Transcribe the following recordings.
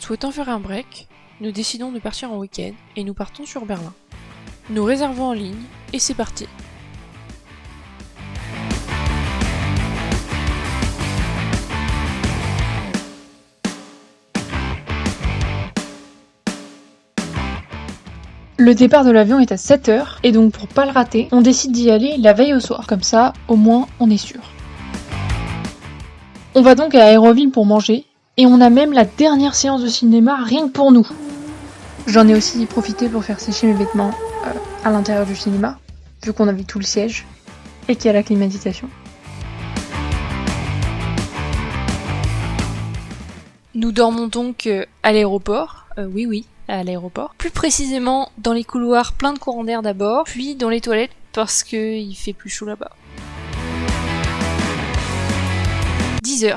Souhaitant faire un break, nous décidons de partir en week-end et nous partons sur Berlin. Nous réservons en ligne et c'est parti. Le départ de l'avion est à 7h et donc pour pas le rater, on décide d'y aller la veille au soir. Comme ça, au moins, on est sûr. On va donc à Aéroville pour manger et on a même la dernière séance de cinéma rien que pour nous. J'en ai aussi profité pour faire sécher mes vêtements à l'intérieur du cinéma, vu qu'on avait tout le siège et qu'il y a la climatisation. Nous dormons donc à l'aéroport, oui, à l'aéroport. Plus précisément dans les couloirs pleins de courants d'air d'abord, puis dans les toilettes parce qu'il fait plus chaud là-bas. 10h.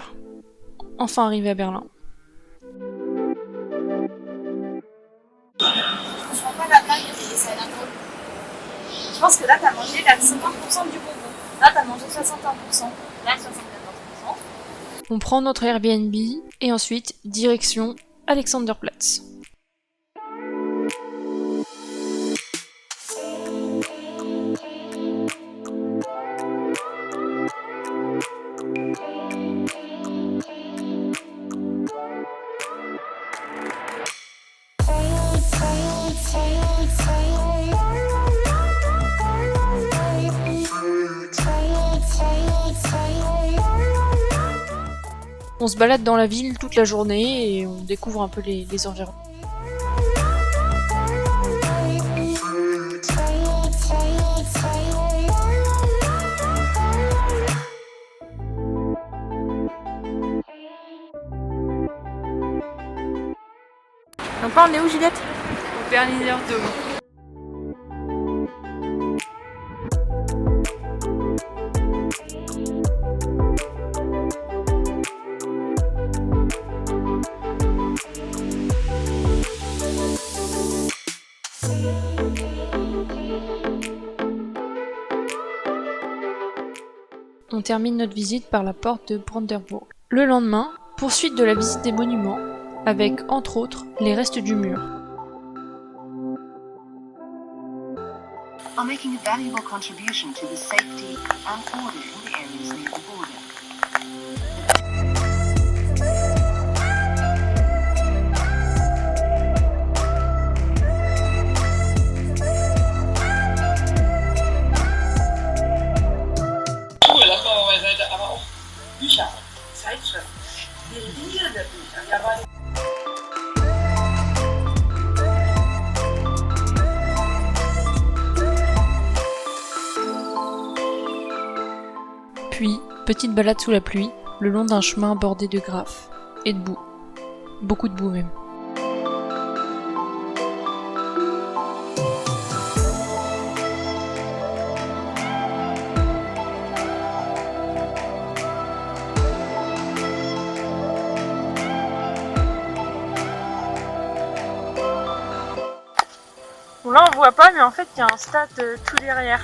Enfin arrivé à Berlin. Je comprends pas la blague et ça a l'air drôle. Je pense que là t'as mangé la 50% du bonbon. Là t'as mangé 61%. Là 74%. On prend notre Airbnb et ensuite direction Alexanderplatz. On se balade dans la ville toute la journée et on découvre un peu les environs. Donc là on est où Juliette? Au Berliner Dom. On termine notre visite par la porte de Brandenburg. Le lendemain, poursuite de la visite des monuments, avec entre autres les restes du mur. Are making a valuable contribution to the safety and order in the areas near the border. Aber auch Bücher, Zeitschriften, Bücher. Puis, petite balade sous la pluie, le long d'un chemin bordé de graphes et de boue. Beaucoup de boue même. Bon là on voit pas mais en fait il y a un stade tout derrière.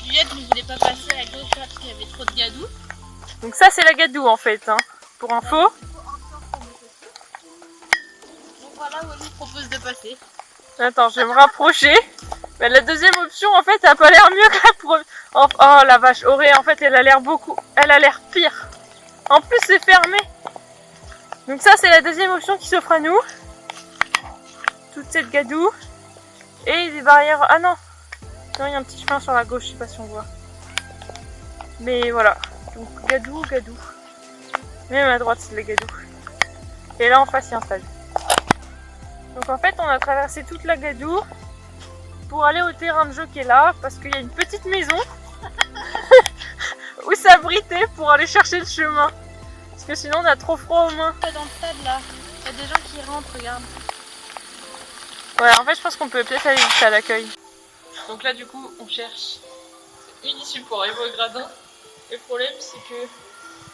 Juliette ne voulait pas passer à gauche parce qu'il y avait trop de gadou. Donc ça c'est la gadoue en fait, hein, pour info. Donc voilà où elle nous propose de passer. Attends, je vais me rapprocher. Mais la deuxième option en fait elle a pas l'air mieux que la première. Oh la vache, Auré en fait elle a l'air pire. En plus c'est fermé. Donc ça c'est la deuxième option qui s'offre à nous. Toute cette gadoue. Et des barrières. Ah non, non il y a un petit chemin sur la gauche, je sais pas si on voit. Mais voilà. Donc gadou. Même à droite c'est de la gadoue. Et là en face il y a un stade. Donc en fait on a traversé toute la gadoue pour aller au terrain de jeu qui est là, parce qu'il y a une petite maison où s'abriter pour aller chercher le chemin. Parce que sinon on a trop froid aux mains. Dans le stade là, il y a des gens qui rentrent, regarde. Ouais, en fait je pense qu'on peut peut-être aller jusqu'à l'accueil. Donc là du coup on cherche une issue pour arriver au gradin. Le problème, c'est que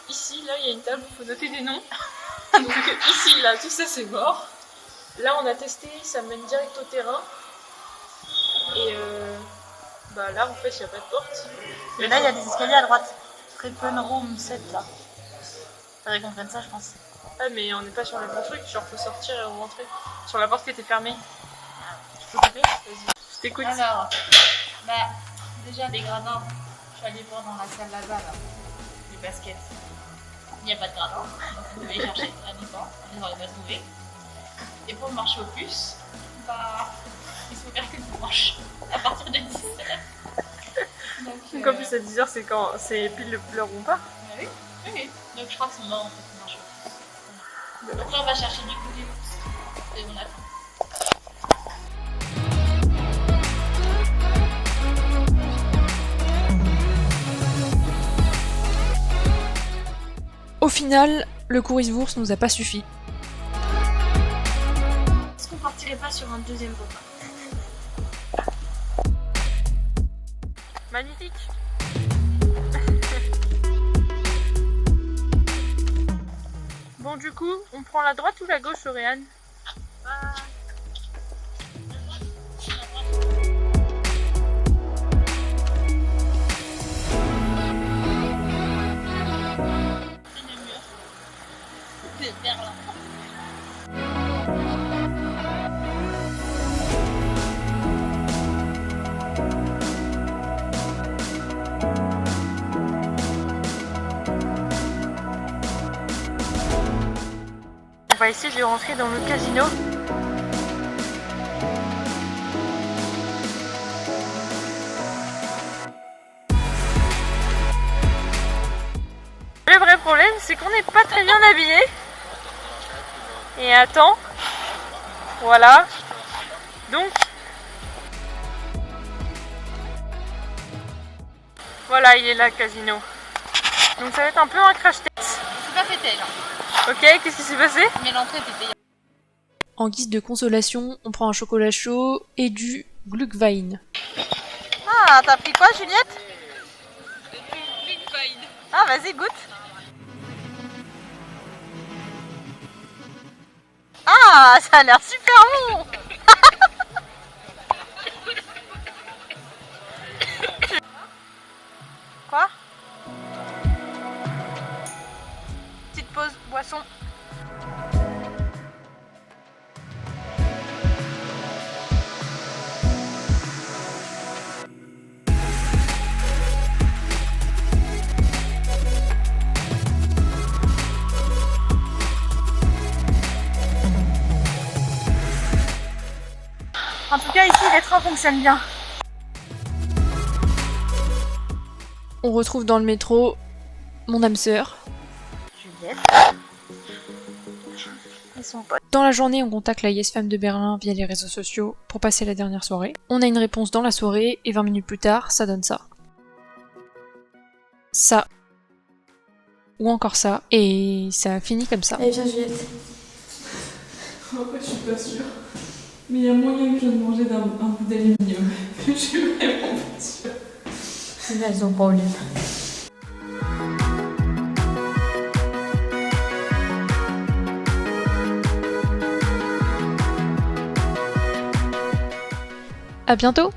ici, là, il y a une table, il faut noter des noms. Donc ici, là, tout ça, c'est mort. Là, on a testé, ça mène direct au terrain. Et bah là, en fait, il n'y a pas de porte. Et là, il y a des escaliers à droite. Prepon room 7, là. Faudrait qu'on prenne ça, je pense. Ah, mais on n'est pas sur le bon truc, genre, faut sortir et rentrer. Sur la porte qui était fermée. Tu peux couper? Vas-y, je t'écoute. Alors, bah, déjà, les gradins. Je suis allée voir dans la salle là-bas, là. Les baskets. Il n'y a pas de gradins. Donc, vous devez chercher à mi-temps. On n'aurait pas trouvé. Et pour le marché aux puces, bah, il faut faire que du manche à partir de 17h. Donc en plus à 10h c'est quand c'est pile le repas. Oui. Donc je crois que c'est mort en fait, le marché aux puces. Voilà. Donc là on va chercher du coup des puces. Et on attend. Au final, le Kourievours nous a pas suffi. Est-ce qu'on partirait pas sur un deuxième repas? Magnifique. Bon du coup, on prend la droite ou la gauche, Oriane? C'est Berlin. On va essayer de rentrer dans le casino. Le vrai problème, c'est qu'on n'est pas très bien habillé. Et attends. Voilà. Donc. Voilà, il est là le casino. Donc ça va être un peu un crash-test. C'est pas fêté là. Ok, qu'est-ce qui s'est passé? Mais l'entrée était payante. En guise de consolation, on prend un chocolat chaud et du Glühwein. Ah, t'as pris quoi, Juliette? Ah, vas-y, goûte. Ah, ça a l'air super bon. Quoi? Petite pause, boisson. En tout cas, ici, les trains fonctionnent bien. On retrouve dans le métro mon âme sœur. Juliette. Et son pote. Dans la journée, on contacte la Yes Femme de Berlin via les réseaux sociaux pour passer la dernière soirée. On a une réponse dans la soirée et 20 minutes plus tard, ça donne ça. Ça. Ou encore ça. Et ça finit comme ça. Allez, viens, Juliette. En fait, je suis pas sûre. Mais il y a moyen que je vienne manger d'un bout d'aluminium. Je suis vraiment pas sûre. C'est là son problème. À bientôt!